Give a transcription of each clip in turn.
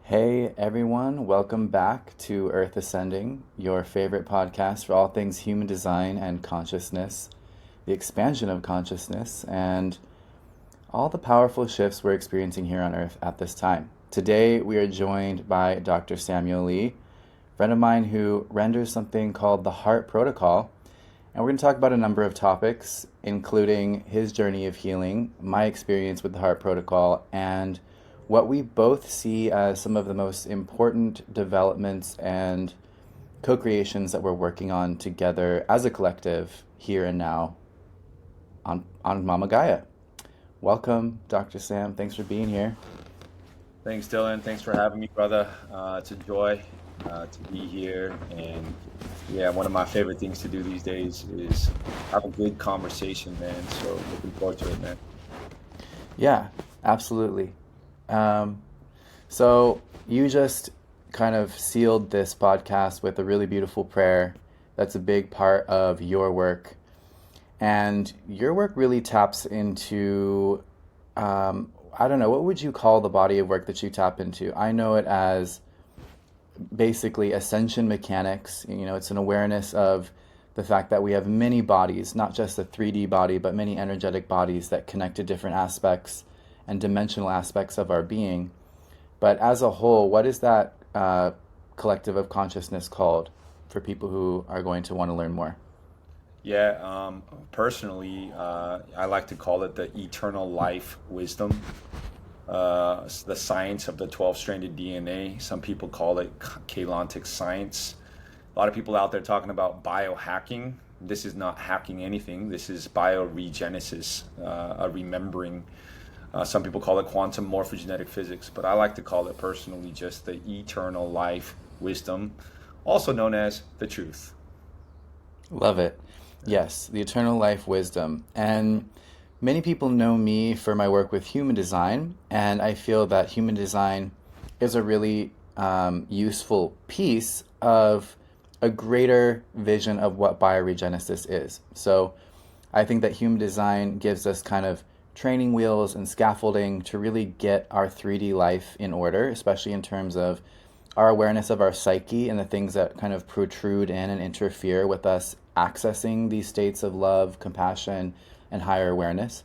Hey everyone, welcome back to Earth Ascending, your favorite podcast for all things human design and consciousness, the expansion of consciousness, and all the powerful shifts we're experiencing here on Earth at this time. Today we are joined by Dr. Samuel Lee, a friend of mine who renders something called the Heart Protocol, and we're going to talk about a number of topics, including his journey of healing, my experience with the Heart Protocol, and what we both see as some of the most important developments and co-creations that we're working on together as a collective here and now on Mama Gaia. Welcome, Dr. Sam. Thanks for being here. Thanks, Dylan. Thanks for having me, brother. It's a joy to be here. And yeah, one of my favorite things to do these days is have a good conversation, man. So looking forward to it, man. Yeah, absolutely. Um, so you just kind of sealed this podcast with a really beautiful prayer that's a big part of your work. And your work really taps into, I don't know, what would you call the body of work that you tap into? I know it as basically ascension mechanics. You know, it's an awareness of the fact that we have many bodies, not just a 3D body, but many energetic bodies that connect to different aspects and dimensional aspects of our being. But as a whole, what is that collective of consciousness called for people who are going to want to learn more? Yeah, personally, I like to call it the eternal life wisdom, the science of the 12-stranded DNA. Some people call it Kalantic science. A lot of people out there talking about biohacking. This is not hacking anything. This is bioregenesis, a remembering. Some people call it quantum morphogenetic physics, but I like to call it personally just the eternal life wisdom, also known as the truth. Love it. Yes, the eternal life wisdom. And many people know me for my work with human design, and I feel that human design is a really useful piece of a greater vision of what bioregenesis is. So I think that human design gives us kind of training wheels and scaffolding to really get our 3D life in order, especially in terms of our awareness of our psyche and the things that kind of protrude in and interfere with us accessing these states of love, compassion, and higher awareness.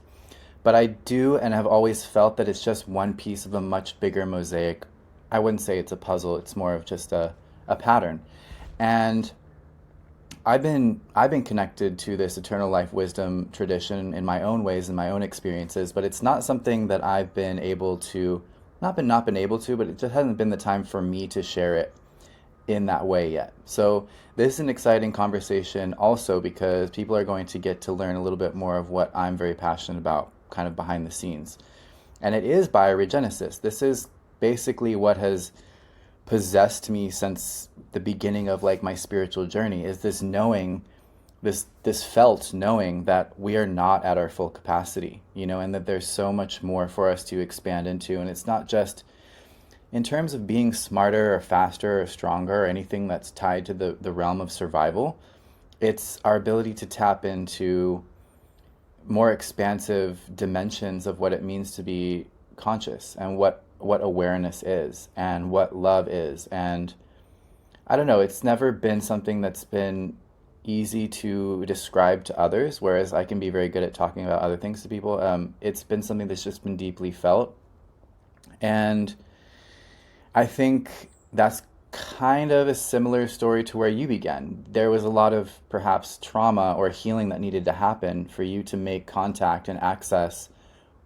But I do and have always felt that it's just one piece of a much bigger mosaic. I wouldn't say it's a puzzle, it's more of just a pattern. And I've been connected to this eternal life wisdom tradition in my own ways and my own experiences, but it's not something that I've been able to not been able to, but it just hasn't been the time for me to share it in that way yet. So this is an exciting conversation also because people are going to get to learn a little bit more of what I'm very passionate about, kind of behind the scenes. And it is bioregenesis. This is basically what has possessed me since the beginning of like my spiritual journey, is this knowing, this felt knowing that we are not at our full capacity, you know, and that there's so much more for us to expand into. And it's not just in terms of being smarter or faster or stronger or anything that's tied to the realm of survival. It's our ability to tap into more expansive dimensions of what it means to be conscious and what awareness is and what love is. And I don't know, it's never been something that's been easy to describe to others, whereas I can be very good at talking about other things to people. It's been something that's just been deeply felt. And I think that's kind of a similar story to where you began. There was a lot of perhaps trauma or healing that needed to happen for you to make contact and access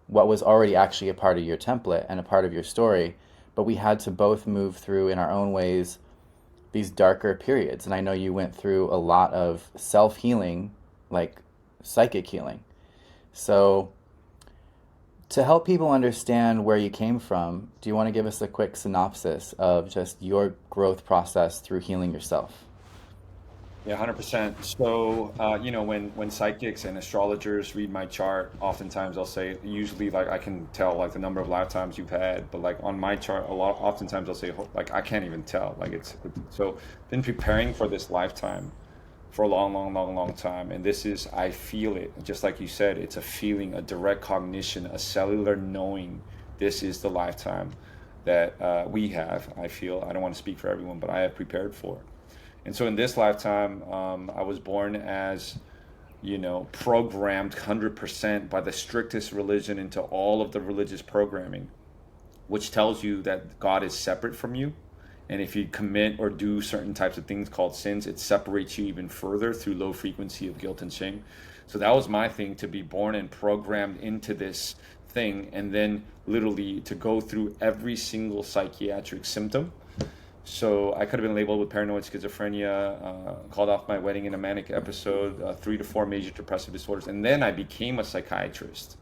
what was already actually a part of your template and a part of your story. But we had to both move through in our own ways these darker periods. And I know you went through a lot of self-healing, like psychic healing. So to help people understand where you came from, do you want to give us a quick synopsis of just your growth process through healing yourself? Yeah, 100%. So, when psychics and astrologers read my chart, oftentimes they'll say, usually, like, I can tell, like, the number of lifetimes you've had, but, like, on my chart, oftentimes they'll say, like, I can't even tell. Like, so, been preparing for this lifetime for a long, long, long, long time. And this is, I feel it, just like you said, it's a feeling, a direct cognition, a cellular knowing this is the lifetime. that we have, I feel, I don't want to speak for everyone, but I have prepared for. And so in this lifetime, I was born as, programmed 100% by the strictest religion into all of the religious programming, which tells you that God is separate from you. And if you commit or do certain types of things called sins, it separates you even further through low frequency of guilt and shame. So that was my thing, to be born and programmed into this thing, and then literally to go through every single psychiatric symptom. So I could have been labeled with paranoid schizophrenia, called off my wedding in a manic episode, 3 to 4 major depressive disorders, and then I became a psychiatrist.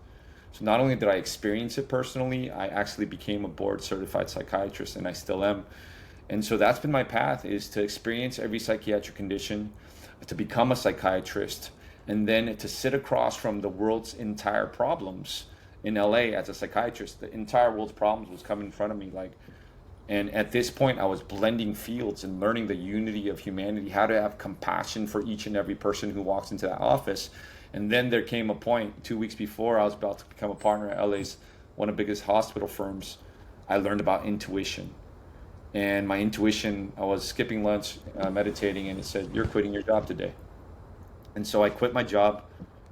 So not only did I experience it personally, I actually became a board certified psychiatrist, and I still am. And so that's been my path, is to experience every psychiatric condition, to become a psychiatrist, and then to sit across from the world's entire problems. In LA as a psychiatrist, the entire world's problems was coming in front of me, and at this point I was blending fields and learning the unity of humanity, how to have compassion for each and every person who walks into that office. And then there came a point 2 weeks before I was about to become a partner at LA's one of the biggest hospital firms. I learned about intuition. And my intuition, I was skipping lunch, meditating, and it said, "You're quitting your job today." And so I quit my job,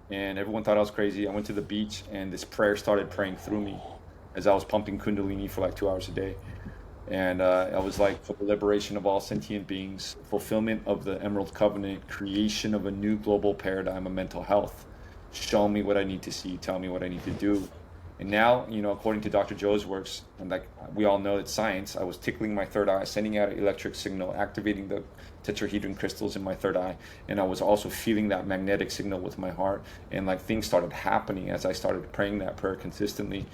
and everyone thought I was crazy. I went to the beach, and this prayer started praying through me as I was pumping Kundalini for like 2 hours a day. And I was like, for the liberation of all sentient beings, fulfillment of the Emerald Covenant, creation of a new global paradigm of mental health. Show me what I need to see, tell me what I need to do. And now, according to Dr. Joe's works, and like we all know it's science, I was tickling my third eye, sending out an electric signal, activating the tetrahedron crystals in my third eye. And I was also feeling that magnetic signal with my heart. And like things started happening as I started praying that prayer consistently.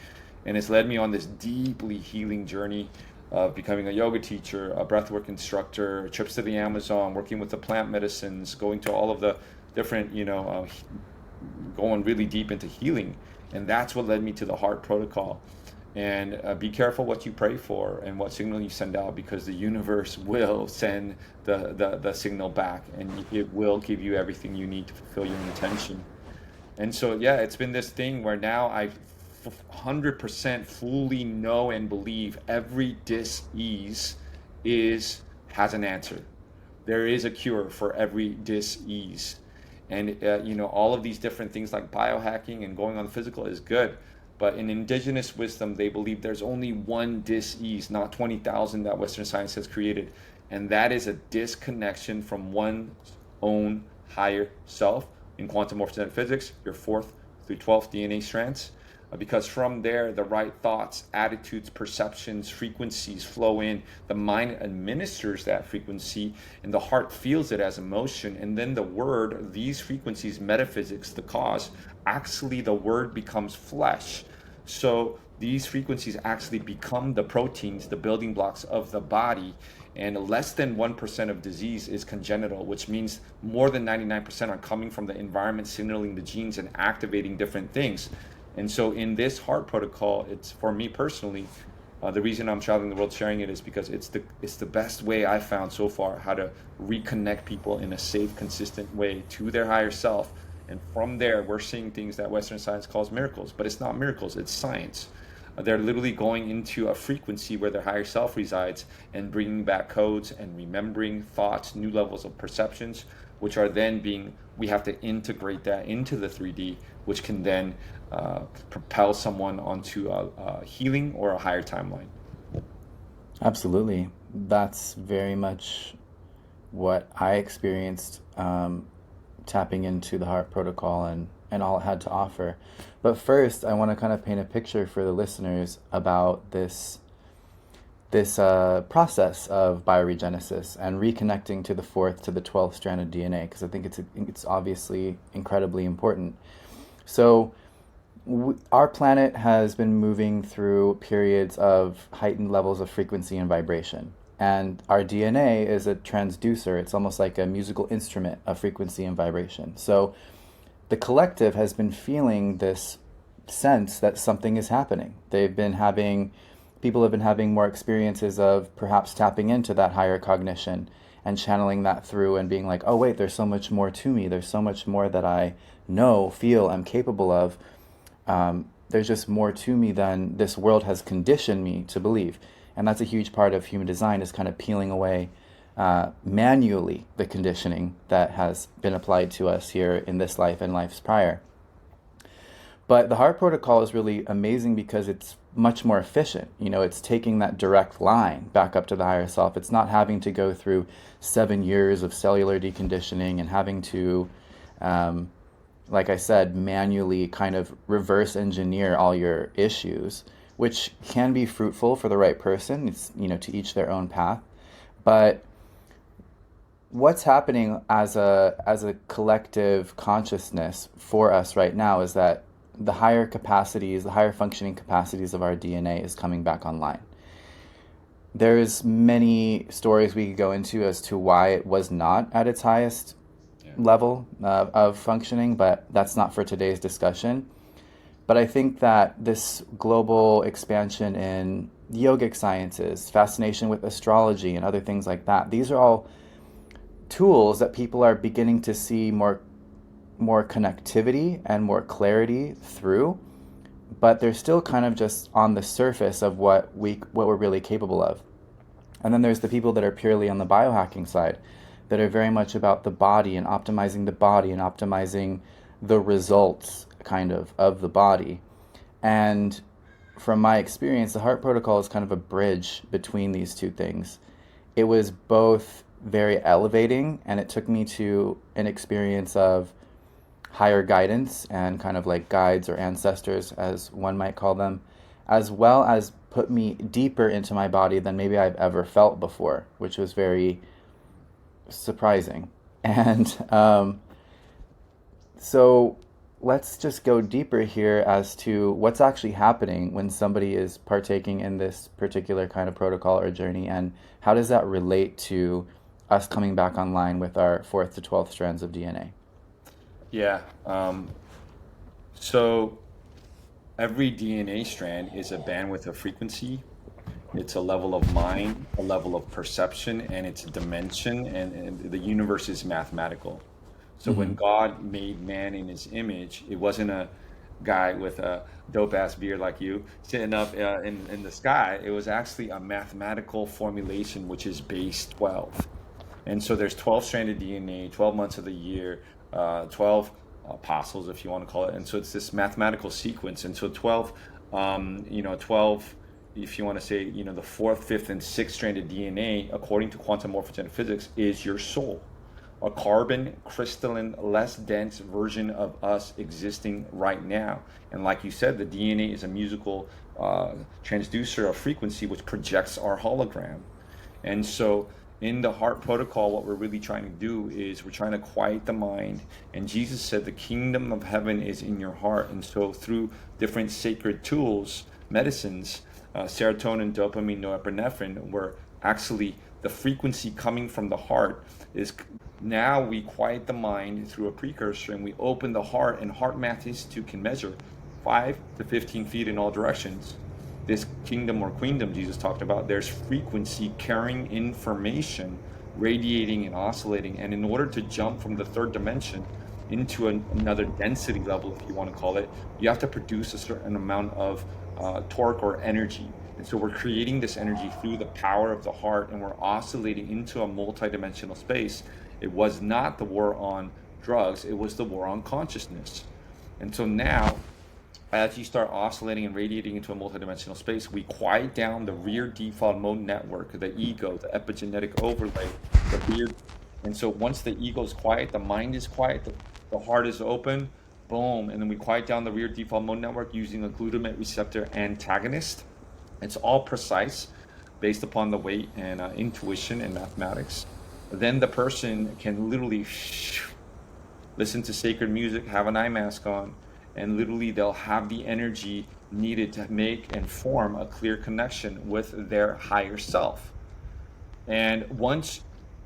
And it's led me on this deeply healing journey of becoming a yoga teacher, a breathwork instructor, trips to the Amazon, working with the plant medicines, going to all of the different, going really deep into healing. And that's what led me to the heart protocol. And be careful what you pray for and what signal you send out, because the universe will send the signal back, and it will give you everything you need to fulfill your intention. And so, yeah, it's been this thing where now I 100% fully know and believe every dis-ease has an answer. There is a cure for every dis-ease. And, all of these different things like biohacking and going on the physical is good. But in indigenous wisdom, they believe there's only one dis-ease, not 20,000 that Western science has created. And that is a disconnection from one's own higher self. In quantum morphogenetic physics, your 4th through 12th DNA strands. Because from there, the right thoughts, attitudes, perceptions, frequencies flow in. The mind administers that frequency, and the heart feels it as emotion. And then the word, these frequencies, metaphysics, the cause, actually the word becomes flesh. So these frequencies actually become the proteins, the building blocks of the body. And less than 1% of disease is congenital, which means more than 99% are coming from the environment, signaling the genes and activating different things. And so in this heart protocol, it's, for me personally, the reason I'm traveling the world sharing it is because it's the best way I've found so far how to reconnect people in a safe, consistent way to their higher self. And from there, we're seeing things that Western science calls miracles, but it's not miracles, it's science. They're literally going into a frequency where their higher self resides and bringing back codes and remembering thoughts, new levels of perceptions, which are then we have to integrate that into the 3D, which can then propel someone onto a healing or a higher timeline. Absolutely. That's very much what I experienced tapping into the heart protocol and all it had to offer. But first, I want to kind of paint a picture for the listeners about this process of bioregenesis and reconnecting to the 4th to the 12th strand of DNA, because I think it's obviously incredibly important. So our planet has been moving through periods of heightened levels of frequency and vibration. And our DNA is a transducer. It's almost like a musical instrument of frequency and vibration. So the collective has been feeling this sense that something is happening. People have been having more experiences of perhaps tapping into that higher cognition and channeling that through and being like, oh wait, there's so much more to me. There's so much more that I know, feel, I'm capable of. There's just more to me than this world has conditioned me to believe. And that's a huge part of human design, is kind of peeling away manually the conditioning that has been applied to us here in this life and lives prior. But the heart protocol is really amazing because it's much more efficient. It's taking that direct line back up to the higher self. It's not having to go through 7 years of cellular deconditioning and having to, like I said, manually kind of reverse engineer all your issues, which can be fruitful for the right person. It's, to each their own path. But what's happening as a collective consciousness for us right now is that the higher functioning capacities of our DNA is coming back online. There's many stories we could go into as to why it was not at its highest level of functioning, but that's not for today's discussion. But I think that this global expansion in yogic sciences, fascination with astrology and other things like that, these are all tools that people are beginning to see more connectivity and more clarity through, but they're still kind of just on the surface of what we're really capable of. And then there's the people that are purely on the biohacking side, that are very much about the body and optimizing the body and optimizing the results kind of the body. And from my experience, the heart protocol is kind of a bridge between these two things. It was both very elevating, and it took me to an experience of higher guidance and kind of like guides or ancestors, as one might call them, as well as put me deeper into my body than maybe I've ever felt before, which was very surprising. And so let's just go deeper here as to what's actually happening when somebody is partaking in this particular kind of protocol or journey, and how does that relate to us coming back online with our 4th to 12th strands of DNA. Yeah. So every DNA strand is a bandwidth of frequency. It's a level of mind, a level of perception, and it's a dimension, and the universe is mathematical. So when God made man in his image, it wasn't a guy with a dope ass beard like you sitting up in the sky. It was actually a mathematical formulation, which is base 12. And so there's 12 stranded DNA, 12 months of the year, 12 apostles, if you want to call it. And so it's this mathematical sequence. And so 12, 12, if you want to say, the 4th, 5th, and 6th stranded DNA, according to quantum morphogenetic physics, is your soul. A carbon, crystalline, less dense version of us existing right now. And like you said, the DNA is a musical transducer of frequency, which projects our hologram. And so in the heart protocol, what we're really trying to do is we're trying to quiet the mind. And Jesus said the kingdom of heaven is in your heart. And so through different sacred tools, medicines, serotonin, dopamine, norepinephrine, where actually the frequency coming from the heart is, now we quiet the mind through a precursor, and we open the heart, and Heart Math Institute can measure 5 to 15 feet in all directions. This kingdom or queendom Jesus talked about, there's frequency carrying information, radiating and oscillating. And in order to jump from the 3rd dimension into another density level, if you want to call it, you have to produce a certain amount of torque or energy. And so we're creating this energy through the power of the heart, and we're oscillating into a multidimensional space. It was not the war on drugs, it was the war on consciousness. And so now, as you start oscillating and radiating into a multidimensional space, we quiet down the rear default mode network, the ego, the epigenetic overlay, the rear. And so once the ego is quiet, the mind is quiet, the heart is open, boom. And then we quiet down the rear default mode network using a glutamate receptor antagonist. It's all precise based upon the weight and intuition and mathematics. Then the person can literally listen to sacred music, have an eye mask on, and literally they'll have the energy needed to make and form a clear connection with their higher self. And once,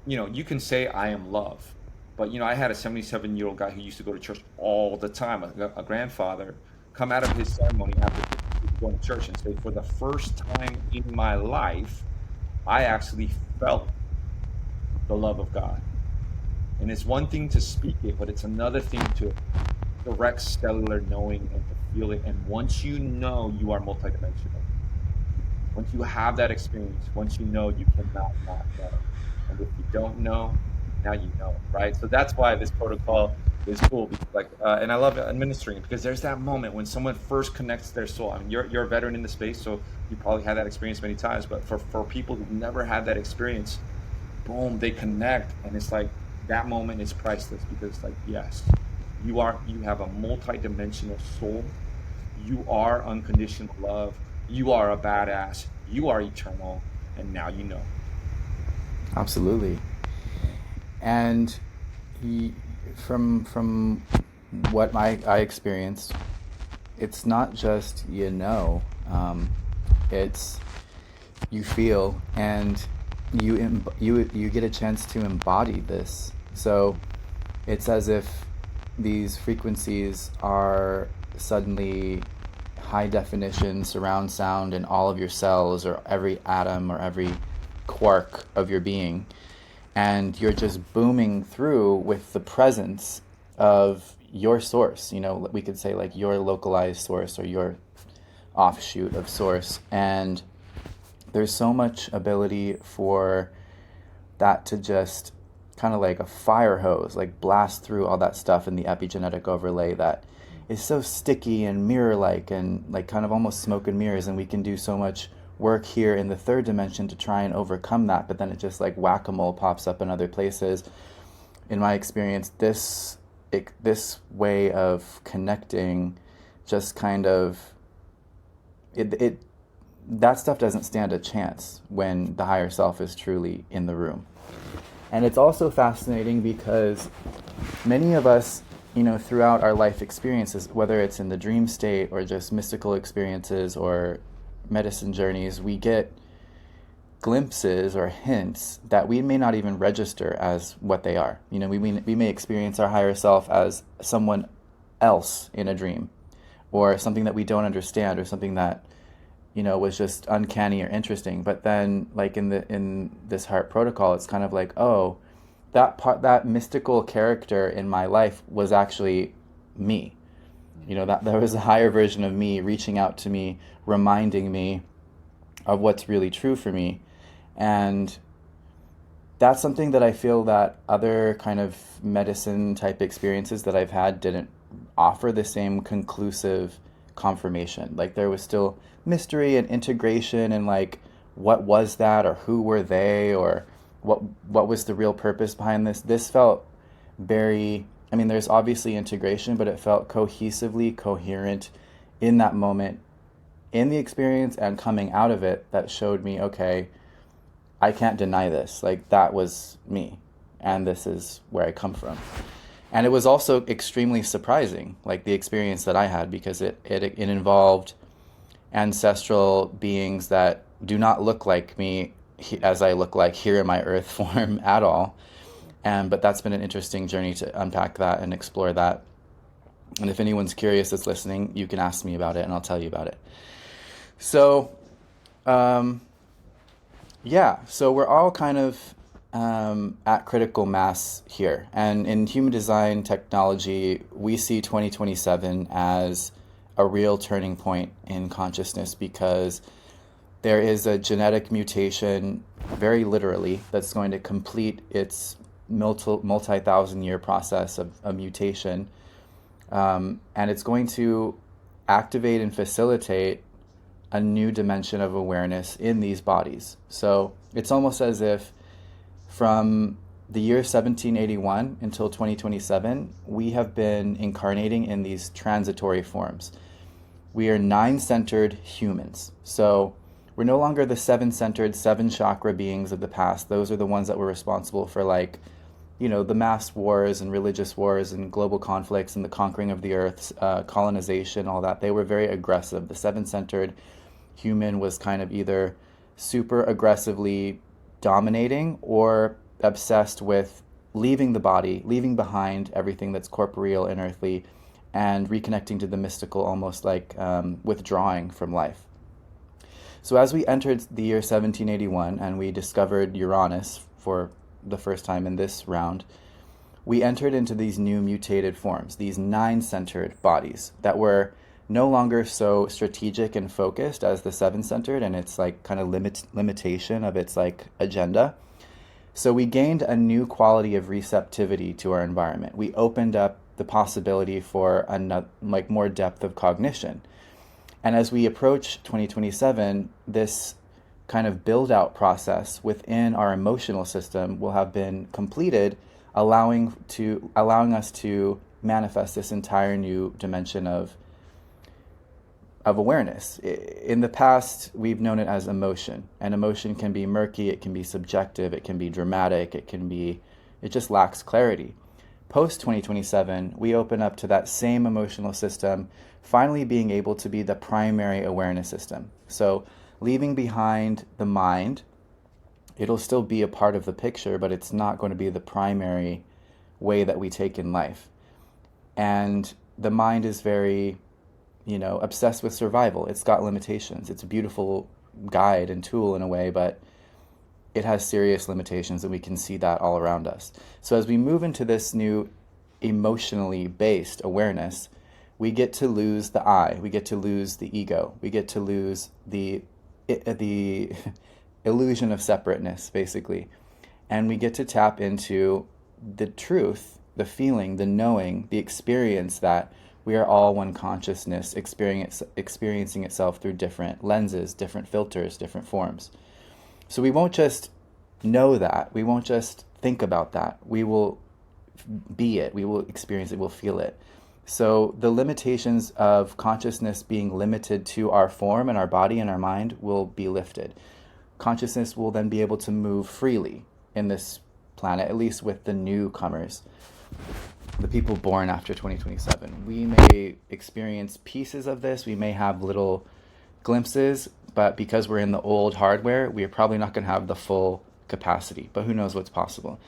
you can say I am love, but I had a 77-year-old guy who used to go to church all the time, a grandfather, come out of his ceremony after going to church and say, for the first time in my life, I actually felt the love of God. And it's one thing to speak it, but it's another thing to direct cellular knowing and to feel it. And once you know, you are multidimensional. Once you have that experience, once you know, you cannot not know. And if you don't know, now you know, right? So that's why this protocol is cool. Because and I love administering it because there's that moment when someone first connects their soul. I mean, you're a veteran in the space, so you probably had that experience many times. But for people who've never had that experience, boom, they connect, and it's like that moment is priceless because it's like, yes, you have a multi-dimensional soul. You are unconditional love. You are a badass. You are eternal, and now you know. Absolutely. And he, from what I experienced, it's not just it's you feel, and you get a chance to embody this. So it's as if these frequencies are suddenly high definition surround sound in all of your cells or every atom or every quark of your being, and you're just booming through with the presence of your source. We could say like your localized source or your offshoot of source, and there's so much ability for that to just kind of like a fire hose, like blast through all that stuff in the epigenetic overlay that is so sticky and mirror-like and like kind of almost smoke and mirrors, and we can do so much work here in the third dimension to try and overcome that, but then it just like whack-a-mole pops up in other places. In my experience, this way of connecting just kind of it that stuff doesn't stand a chance when the higher self is truly in the room. And it's also fascinating because many of us, throughout our life experiences, whether it's in the dream state or just mystical experiences or medicine journeys, we get glimpses or hints that we may not even register as what they are. We may experience our higher self as someone else in a dream, or something that we don't understand, or something that was just uncanny or interesting. But then, like in this heart protocol, it's kind of like, oh, that mystical character in my life was actually me. That there was a higher version of me reaching out to me, reminding me of what's really true for me. And that's something that I feel that other kind of medicine type experiences that I've had didn't offer the same conclusive confirmation. Like there was still mystery and integration and like what was that, or who were they, or what was the real purpose behind this. This felt very, there's obviously integration, but it felt cohesively coherent in that moment, in the experience and coming out of it, that showed me, okay, I can't deny this. Like that was me, and this is where I come from. And it was also extremely surprising, like the experience that I had, because it involved ancestral beings that do not look like me as I look like here in my earth form at all. But that's been an interesting journey to unpack that and explore that. And if anyone's curious that's listening, you can ask me about it and I'll tell you about it. So, so we're all kind of at critical mass here. And in human design technology, we see 2027 as a real turning point in consciousness, because there is a genetic mutation, very literally, that's going to complete its multi-thousand year process of a mutation. And it's going to activate and facilitate a new dimension of awareness in these bodies. So it's almost as if from the year 1781 until 2027, we have been incarnating in these transitory forms. We are 9-centered humans. So we're no longer the 7-centered, 7-chakra beings of the past. Those are the ones that were responsible for the mass wars and religious wars and global conflicts and the conquering of the earth, colonization, all that. They were very aggressive. The 7-centered human was kind of either super aggressively dominating or obsessed with leaving the body, leaving behind everything that's corporeal and earthly, and reconnecting to the mystical, almost like withdrawing from life. So as we entered the year 1781 and we discovered Uranus for the first time in this round, we entered into these new mutated forms, these 9-centered bodies that were no longer so strategic and focused as the seven-centered and its like kind of limitation of its like agenda. So we gained a new quality of receptivity to our environment. We opened up the possibility for like more depth of cognition. And as we approach 2027, this kind of build out process within our emotional system will have been completed, allowing us to manifest this entire new dimension of awareness. In the past, we've known it as emotion, and emotion can be murky, it can be subjective, it can be dramatic, it just lacks clarity. Post 2027, we open up to that same emotional system finally being able to be the primary awareness system. So leaving behind the mind, it'll still be a part of the picture, but it's not going to be the primary way that we take in life. And the mind is very, obsessed with survival. It's got limitations. It's a beautiful guide and tool in a way, but it has serious limitations, and we can see that all around us. So as we move into this new emotionally based awareness, we get to lose the I, we get to lose the ego, we get to lose the illusion of separateness, basically. And we get to tap into the truth, the feeling, the knowing, the experience that we are all one consciousness experiencing itself through different lenses, different filters, different forms. So we won't just know that. We won't just think about that. We will be it. We will experience it. We'll feel it. So the limitations of consciousness being limited to our form and our body and our mind will be lifted. Consciousness will then be able to move freely in this planet, at least with the newcomers, the people born after 2027. We may experience pieces of this. We may have little glimpses, but because we're in the old hardware, we are probably not going to have the full capacity. But who knows what's possible?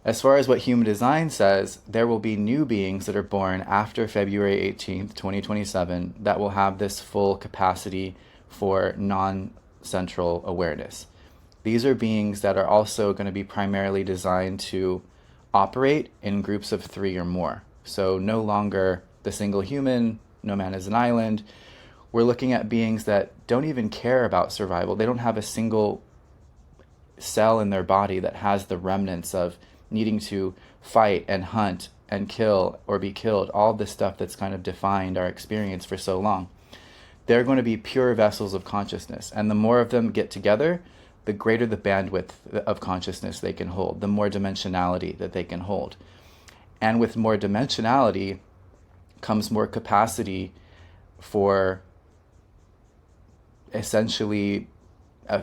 As far as what human design says, there will be new beings that are born after February 18th, 2027, that will have this full capacity for non-central awareness. These are beings that are also going to be primarily designed to operate in groups of 3 or more. So no longer the single human, no man is an island. We're looking at beings that don't even care about survival. They don't have a single cell in their body that has the remnants of needing to fight and hunt and kill or be killed, all this stuff that's kind of defined our experience for so long. They're going to be pure vessels of consciousness. And the more of them get together, the greater the bandwidth of consciousness they can hold, the more dimensionality that they can hold. And with more dimensionality comes more capacity for essentially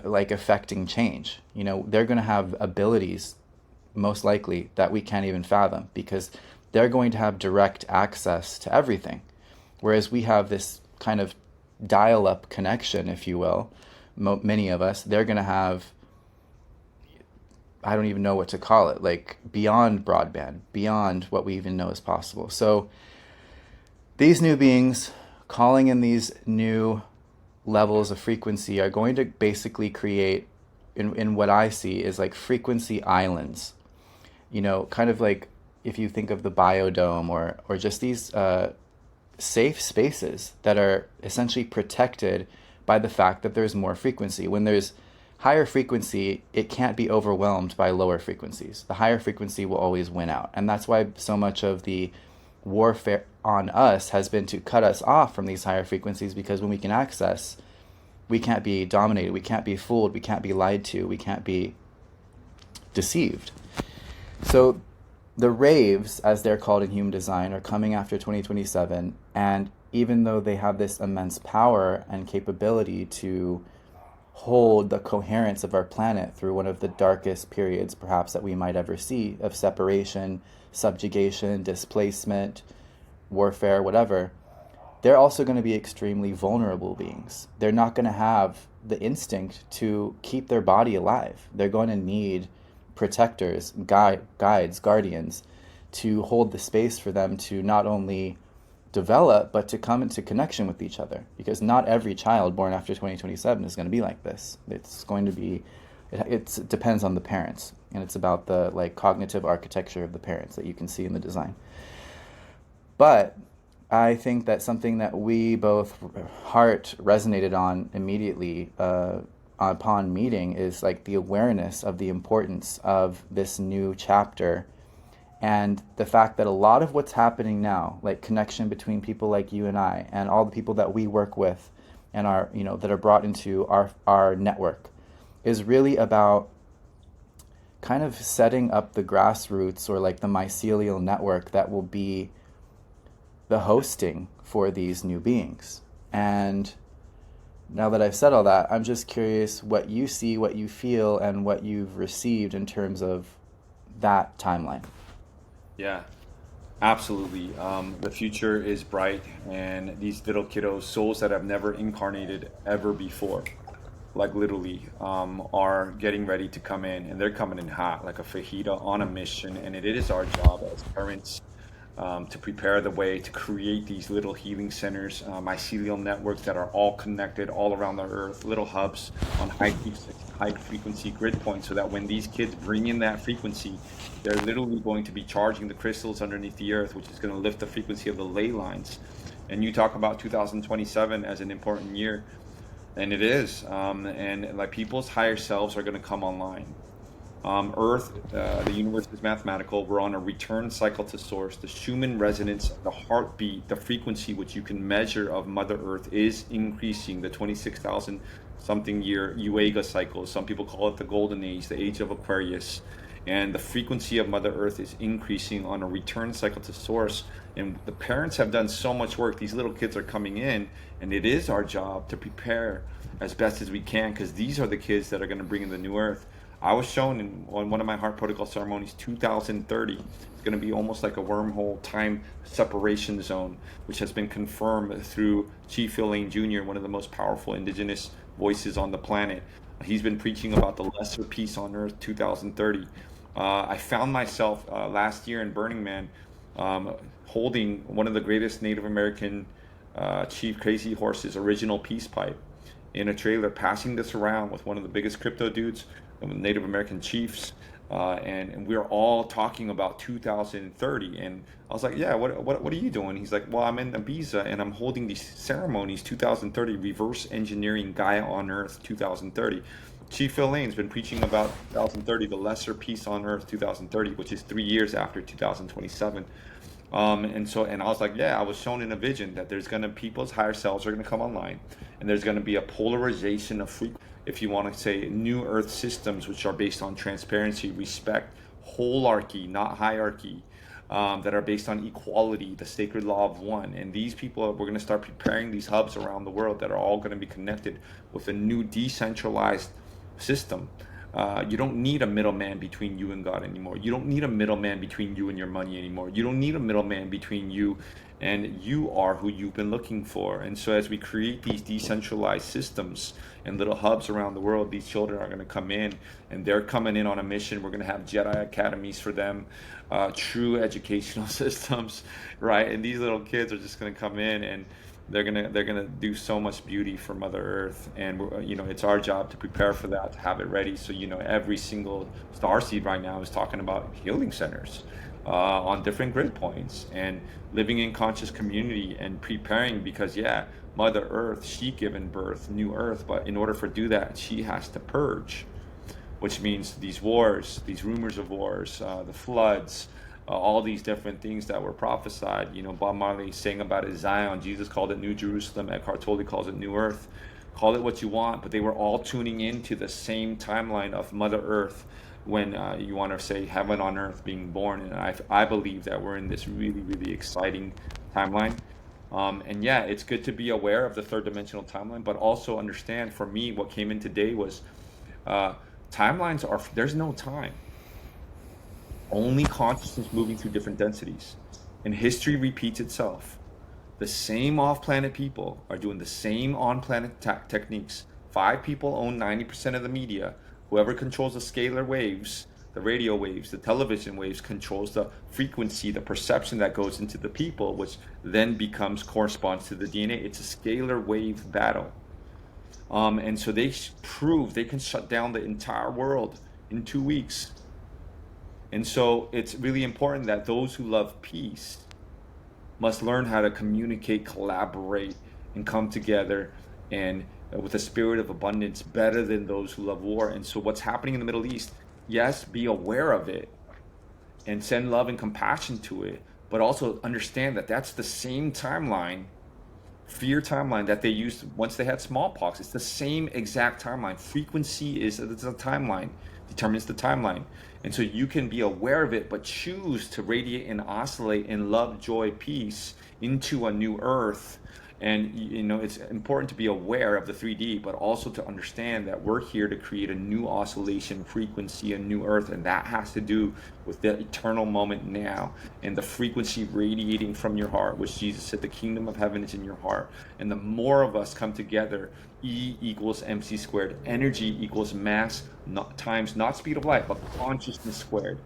like affecting change. They're going to have abilities, most likely, that we can't even fathom, because they're going to have direct access to everything. Whereas we have this kind of dial-up connection, if you will, many of us, they're going to have, I don't even know what to call it, like beyond broadband, beyond what we even know is possible. So these new beings calling in these new levels of frequency are going to basically create, in what I see, is like frequency islands. Kind of like if you think of the biodome or just these safe spaces that are essentially protected by the fact that there's more frequency. When there's higher frequency, it can't be overwhelmed by lower frequencies. The higher frequency will always win out. And that's why so much of the warfare on us has been to cut us off from these higher frequencies, because when we can access, we can't be dominated, we can't be fooled, we can't be lied to, we can't be deceived. So the raves, as they're called in human design, are coming after 2027, and even though they have this immense power and capability to hold the coherence of our planet through one of the darkest periods perhaps that we might ever see of separation, subjugation, displacement, warfare, whatever, they're also going to be extremely vulnerable beings. They're not going to have the instinct to keep their body alive. They're going to need protectors, guides, guardians, to hold the space for them to not only develop, but to come into connection with each other. Because not every child born after 2027 is going to be like this. It's going to be, it depends on the parents. And it's about the cognitive architecture of the parents that you can see in the design. But I think that something that we both heart resonated on immediately upon meeting is like the awareness of the importance of this new chapter, and the fact that a lot of what's happening now, like connection between people like you and I and all the people that we work with and are, that are brought into our network, is really about kind of setting up the grassroots, or like the mycelial network that will be the hosting for these new beings. And now that I've said all that, I'm just curious what you see, what you feel, and what you've received in terms of that timeline. Yeah, absolutely. The future is bright, and these little kiddos, souls that have never incarnated ever before, like literally, are getting ready to come in, and they're coming in hot, like a fajita on a mission. And it is our job as parents, to prepare the way to create these little healing centers, mycelial networks that are all connected all around the earth, little hubs on high frequency grid points, so that when these kids bring in that frequency, they're literally going to be charging the crystals underneath the earth, which is going to lift the frequency of the ley lines. And you talk about 2027 as an important year, and it is. And like people's higher selves are going to come online. Earth, the universe is mathematical. We're on a return cycle to source. The Schumann resonance, the heartbeat, the frequency which you can measure of Mother Earth is increasing. The 26,000 something year Yuega cycle. Some people call it the golden age, the age of Aquarius. And the frequency of Mother Earth is increasing on a return cycle to source. And the parents have done so much work. These little kids are coming in, and it is our job to prepare as best as we can, because these are the kids that are going to bring in the new Earth. I was shown on one of my heart protocol ceremonies, 2030. It's going to be almost like a wormhole time separation zone, which has been confirmed through Chief Phil Lane Jr., one of the most powerful indigenous voices on the planet. He's been preaching about the lesser peace on earth, 2030. I found myself last year in Burning Man, holding one of the greatest Native American Chief Crazy Horse's original peace pipe in a trailer, passing this around with one of the biggest crypto dudes, Native American chiefs, and we are all talking about 2030. And I was like, yeah, what are you doing? He's like, well, I'm in Ibiza and I'm holding these ceremonies, 2030, reverse engineering Gaia on Earth, 2030. Chief Phil Lane's been preaching about 2030, the lesser peace on Earth, 2030, which is 3 years after 2027. And I was like, yeah, I was shown in a vision that there's gonna people's higher selves are gonna come online, and there's gonna be a polarization of if you want to say, new Earth systems, which are based on transparency, respect, holarchy, not hierarchy, that are based on equality, the sacred law of one. And these people, we're going to start preparing these hubs around the world that are all going to be connected with a new decentralized system. You don't need a middleman between you and God anymore. You don't need a middleman between you and your money anymore. You don't need a middleman between you, and you are who you've been looking for. And so as we create these decentralized systems and little hubs around the world, these children are going to come in, and they're coming in on a mission. We're going to have Jedi academies for them, true educational systems, right? And these little kids are just going to come in, and they're gonna do so much beauty for Mother Earth. And it's our job to prepare for that, to have it ready. So every single starseed right now is talking about healing centers on different grid points, and living in conscious community and preparing, because Mother Earth, she given birth, new Earth, but in order for do that, she has to purge, which means these wars, these rumors of wars, the floods, all these different things that were prophesied. Bob Marley saying about it, Zion. Jesus called it New Jerusalem. Eckhart Tolle calls it New Earth. Call it what you want, but they were all tuning into the same timeline of Mother Earth, when you want to say heaven on earth being born. And I believe that we're in this really, really exciting timeline. And it's good to be aware of the third dimensional timeline, but also understand, for me, what came in today was timelines there's no time. Only consciousness moving through different densities. And history repeats itself. The same off-planet people are doing the same on-planet techniques. 5 people own 90% of the media. Whoever controls the scalar waves, the radio waves, the television waves, controls the frequency, the perception that goes into the people, which then corresponds to the DNA. It's a scalar wave battle. And so they prove they can shut down the entire world in 2 weeks. And so it's really important that those who love peace must learn how to communicate, collaborate, and come together and with a spirit of abundance better than those who love war. And so, what's happening in the Middle East, yes, be aware of it and send love and compassion to it, but also understand that that's the same timeline, fear timeline that they used once they had smallpox. It's the same exact timeline. Frequency is it's a timeline, determines the timeline. And so you can be aware of it, but choose to radiate and oscillate in love, joy, peace into a new earth. And it's important to be aware of the 3D, but also to understand that we're here to create a new oscillation frequency, a new earth, and that has to do with the eternal moment now and the frequency radiating from your heart, which Jesus said the kingdom of heaven is in your heart. And the more of us come together, E equals MC squared. Energy equals mass times not speed of light, but consciousness squared.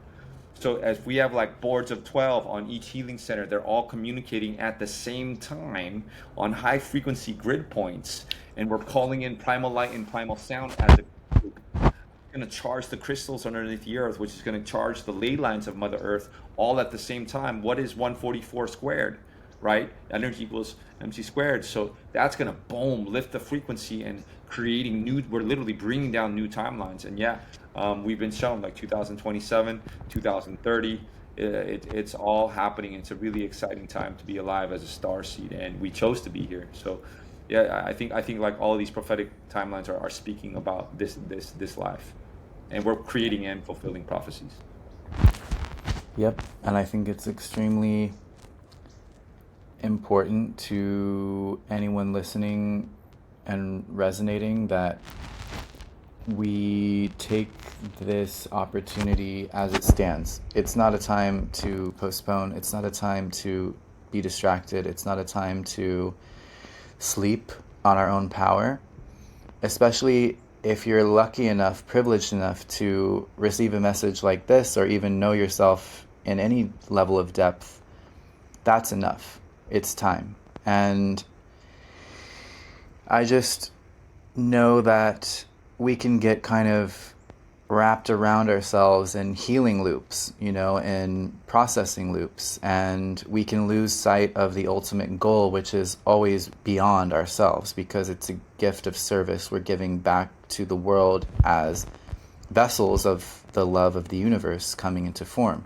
So as we have like boards of 12 on each healing center, they're all communicating at the same time on high frequency grid points. And we're calling in primal light and primal sound as a group. It's going to charge the crystals underneath the earth, which is going to charge the ley lines of Mother Earth all at the same time. What is 144 squared, right? Energy equals MC squared. So that's going to boom, lift the frequency and creating we're literally bringing down new timelines. And yeah, we've been shown like 2027, 2030. It's all happening. It's a really exciting time to be alive as a star seed, and we chose to be here. So, yeah, I think like all of these prophetic timelines are speaking about this life, and we're creating and fulfilling prophecies. Yep, and I think it's extremely important to anyone listening and resonating that we take this opportunity as it stands. It's not a time to postpone. It's not a time to be distracted. It's not a time to sleep on our own power, especially if you're lucky enough, privileged enough to receive a message like this or even know yourself in any level of depth. That's enough. It's time. And I just know that we can get kind of wrapped around ourselves in healing loops, in processing loops, and we can lose sight of the ultimate goal, which is always beyond ourselves, because it's a gift of service we're giving back to the world as vessels of the love of the universe coming into form.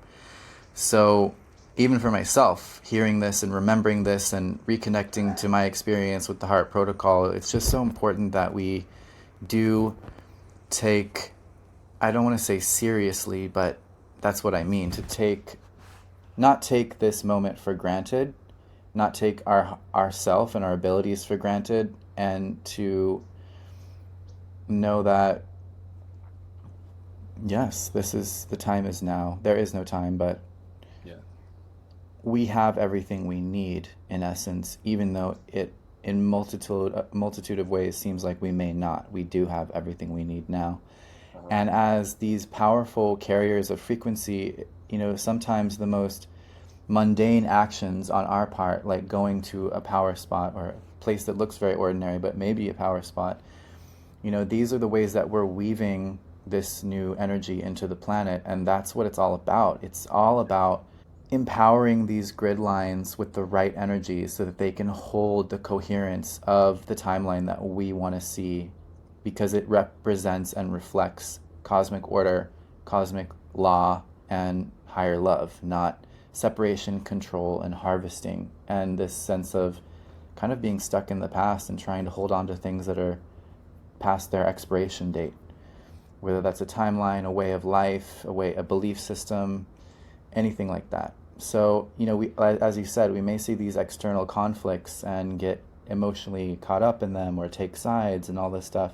So even for myself, hearing this and remembering this and reconnecting to my experience with the Heart Protocol, it's just so important that we do take, I don't want to say seriously, but that's what I mean, to not take this moment for granted, not take ourself and our abilities for granted, and to know that, yes, the time is now. There is no time, but Yeah. we have everything we need, in essence, even though it in multitude of ways seems like we may not. We do have everything we need now. And as these powerful carriers of frequency, sometimes the most mundane actions on our part, like going to a power spot or a place that looks very ordinary but maybe a power spot, these are the ways that we're weaving this new energy into the planet. And that's what it's all about. It's all about empowering these grid lines with the right energy so that they can hold the coherence of the timeline that we want to see, because it represents and reflects cosmic order, cosmic law, and higher love, not separation, control, and harvesting, and this sense of kind of being stuck in the past and trying to hold on to things that are past their expiration date, whether that's a timeline, a way of life, a belief system, anything like that. So, we, as you said, we may see these external conflicts and get emotionally caught up in them or take sides and all this stuff.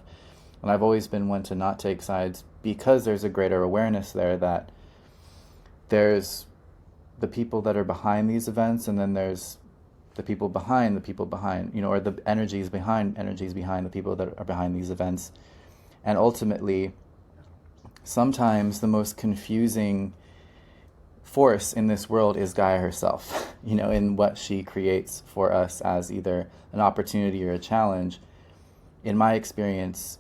And I've always been one to not take sides, because there's a greater awareness there that there's the people that are behind these events, and then there's the people behind, or the energies behind the people that are behind these events. And ultimately, sometimes the most confusing force in this world is Gaia herself, in what she creates for us as either an opportunity or a challenge. In my experience,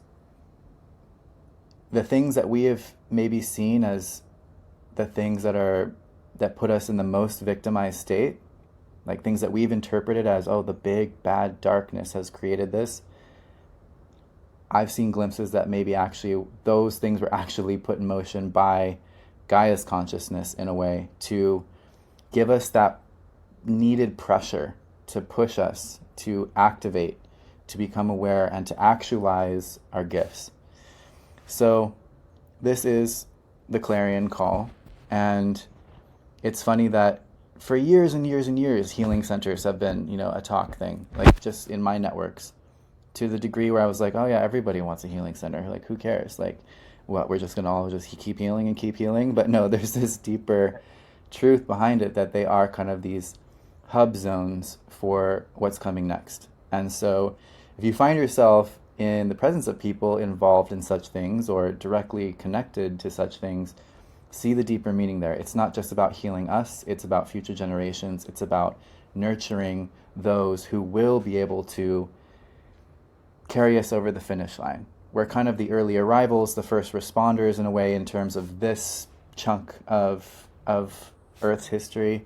the things that we have maybe seen as the things that put us in the most victimized state, like things that we've interpreted as, oh, the big bad darkness has created this. I've seen glimpses that maybe actually those things were actually put in motion by Gaia's consciousness in a way to give us that needed pressure to push us to activate, to become aware, and to actualize our gifts. So this is the clarion call, and it's funny that for years and years and years, healing centers have been, a talk thing, like just in my networks, to the degree where I was like, oh yeah, everybody wants a healing center. Like, who cares? Like, what, we're just gonna all just keep healing and keep healing? But no, there's this deeper truth behind it, that they are kind of these hub zones for what's coming next. And so if you find yourself in the presence of people involved in such things or directly connected to such things, see the deeper meaning there. It's not just about healing us, it's about future generations. It's about nurturing those who will be able to carry us over the finish line. We're kind of the early arrivals, the first responders in a way, in terms of this chunk of Earth's history.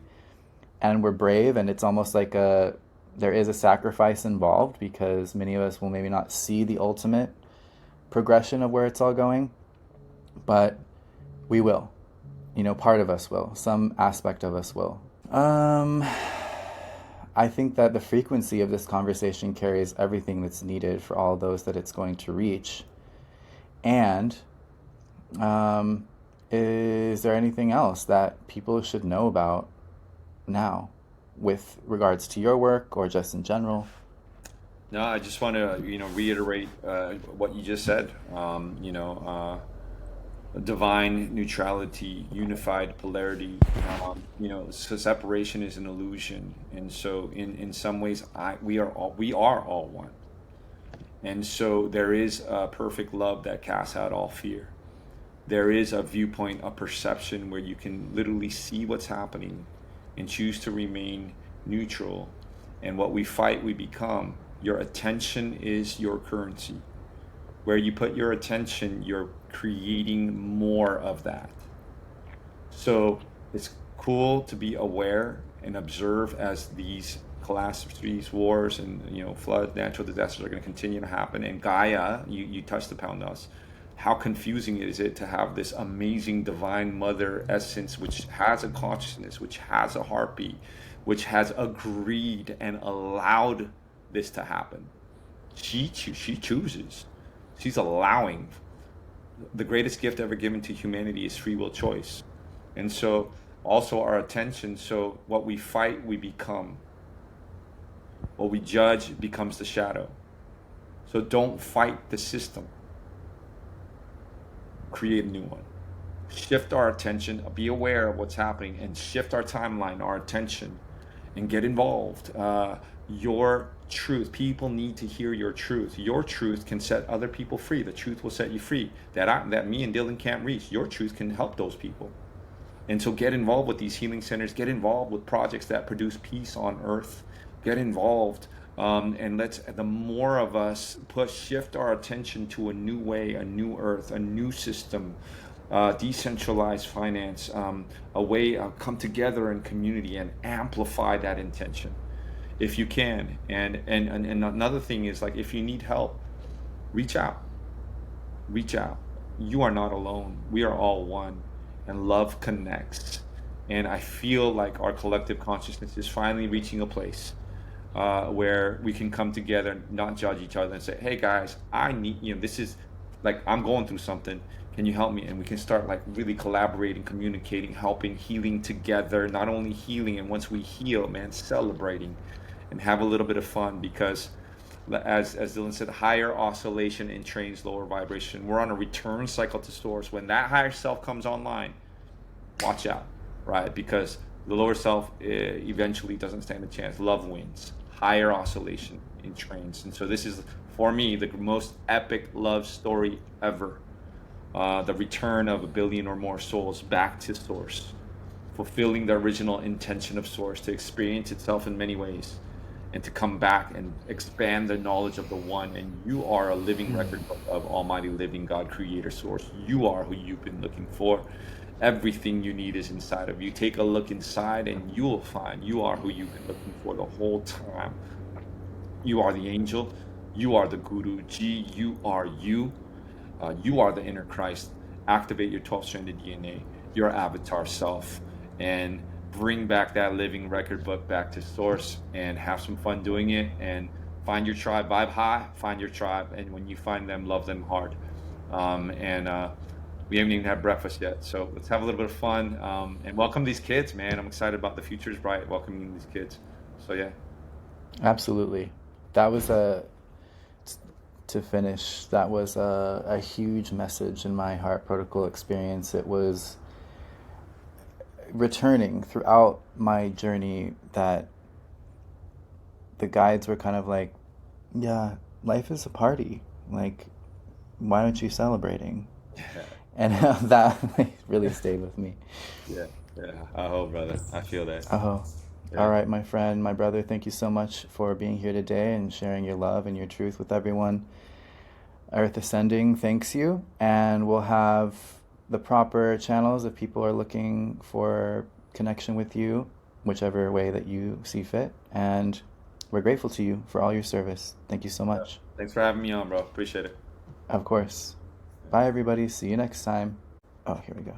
And we're brave, and it's almost like there is a sacrifice involved, because many of us will maybe not see the ultimate progression of where it's all going, but we will. Part of us will. Some aspect of us will. I think that the frequency of this conversation carries everything that's needed for all those that it's going to reach. And is there anything else that people should know about now with regards to your work or just in general? No, I just want to, reiterate what you just said. Divine neutrality, unified polarity. So separation is an illusion, and so in some ways, we are all one. And so there is a perfect love that casts out all fear. There is a viewpoint, a perception where you can literally see what's happening and choose to remain neutral. And what we fight, we become. Your attention is your currency. Where you put your attention, you're creating more of that. So it's cool to be aware and observe as these catastrophes, wars, and flood, natural disasters are going to continue to happen. And Gaia, you touched upon us. How confusing is it to have this amazing divine mother essence, which has a consciousness, which has a heartbeat, which has agreed and allowed this to happen. She chooses. She's allowing. The greatest gift ever given to humanity is free will choice. And so also our attention, so what we fight, we become. What we judge becomes the shadow. So don't fight the system. Create a new one. Shift our attention, be aware of what's happening, and shift our timeline, our attention, and get involved. Your truth, people need to hear your truth. Your truth can set other people free. The truth will set you free. That me and Dylan can't reach. Your truth can help those people. And so get involved with these healing centers. Get involved with projects that produce peace on earth. Get involved. And the more of us shift our attention to a new way, a new earth, a new system, decentralized finance, a way come together in community and amplify that intention if you can. And another thing is, like, if you need help, reach out. You are not alone. We are all one, and love connects. And I feel like our collective consciousness is finally reaching a place where we can come together, not judge each other, and say, hey guys, I need, this is like, I'm going through something, can you help me? And we can start like really collaborating, communicating, helping, healing together. Not only healing, and once we heal, man, celebrating and have a little bit of fun, because as Dylan said, higher oscillation entrains lower vibration. We're on a return cycle to source. When that higher self comes online, watch out, right? Because the lower self eventually doesn't stand a chance. Love wins. Higher oscillation entrains. And so this is, for me, the most epic love story ever. The return of 1 billion or more souls back to source, fulfilling the original intention of source to experience itself in many ways. and to come back and expand the knowledge of the one. And you are a living record of Almighty Living God, Creator, Source. You are who you've been looking for. Everything you need is inside of you. Take a look inside and you will find you are who you've been looking for the whole time. You are the angel. You are the Guruji. You are you. You are the inner Christ. Activate your 12-stranded DNA, your avatar self, and bring back that living record book back to source and have some fun doing it. And find your tribe, vibe high, find your tribe. And when you find them, love them hard. We haven't even had breakfast yet. So let's have a little bit of fun. And welcome these kids, man. I'm excited about the future is bright, welcoming these kids. So yeah. Absolutely. That was to finish, that was a huge message in my Heart Protocol experience. It was returning throughout my journey that the guides were kind of like, yeah, life is a party. Like, why aren't you celebrating? And that really stayed with me. Yeah. Oh, brother, I feel that. Oh, Yeah. all right, my friend, my brother, thank you so much for being here today and sharing your love and your truth with everyone. Earth Ascending thanks you, and we'll have the proper channels if people are looking for connection with you, whichever way that you see fit. And we're grateful to you for all your service. Thank you so much. Thanks for having me on, bro. Appreciate it. Of course. Bye, everybody. See you next time. Oh, here we go.